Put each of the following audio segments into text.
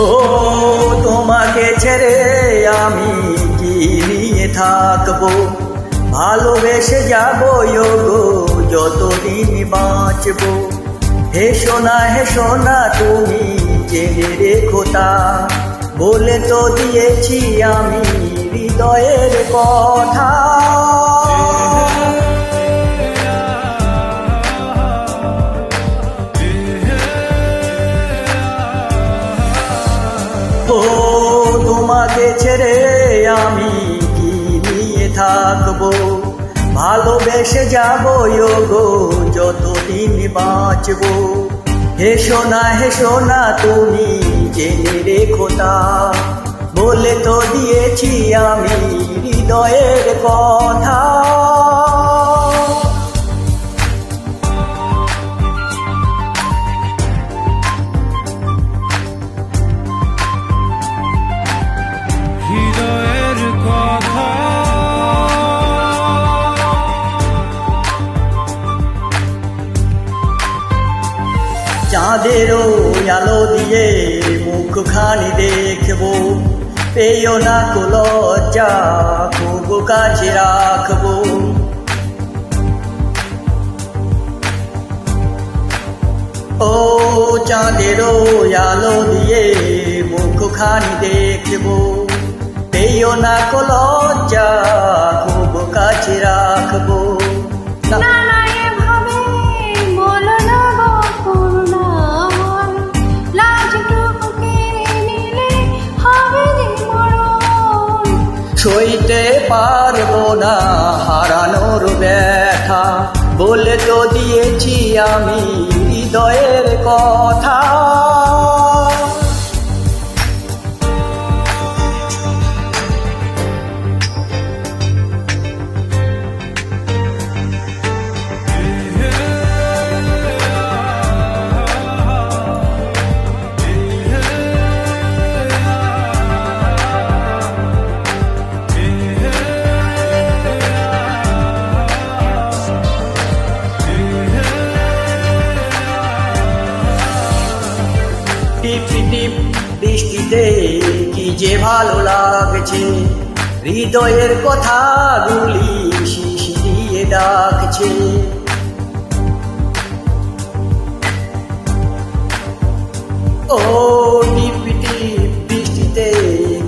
ও তোমাকে ছেড়ে আমি কি নিয়ে থাকবো, ভালোবেসে যাবো গো যতদিন বাঁচবো। হেসো না তুমি জেনে রেখো তা, বলে তো দিয়েছি আমি হৃদয়ের কথা। ও তোমাকে ছেড়ে আমি কি নিয়ে থাকবো, ভালোবেসে যাবো গো যতদিন বাঁচবো। হেসো না তুমি জেনে রেখো তা, বলে তো দিয়েছি আমি হৃদয়ের কথা। চাঁদেরও আলো দিয়ে মুখখানি দেখবো, পেও না কো লজ্জা খুব কাছে রাখবো। ও চাঁদেরও আলো দিয়ে মুখখানি দেখবো, পেও না কো লজ্জা খুব কাছে রাখবো। সইতে পারবো না হারানোর ব্যথা, বলে তো দিয়েছি আমি হৃদয়ের কথা। টিপ টিপ বৃষ্টিতে কি যে ভালো লাগছে, হৃদয়ের কথাগুলি শিশি দিয়ে ডাকছে। ও টিপ টিপ বৃষ্টিতে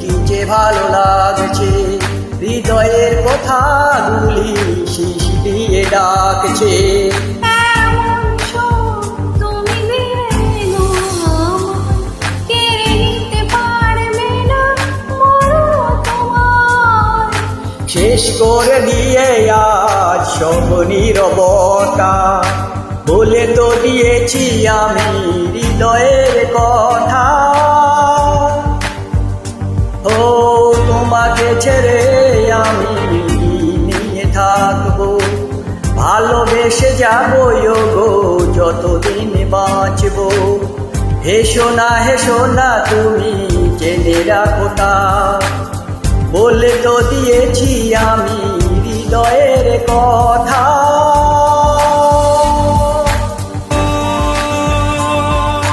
কি যে ভালো লাগছে, হৃদয়ের কথাগুলি শিশি দিয়ে ডাকছে। শেষ করে দিয়ে আজ সব নীরবতা, বলে তো দিয়েছি আমি হৃদয়ের কথা। ও তোমাকে ছেড়ে আমি নিয়ে থাকবো, ভালোবেসে যাবো গো যতদিন বাঁচবো। হেসো না তুমি জেনে রাখো তা, বলে তো দিয়েছি আমি হৃদয়ের কথা।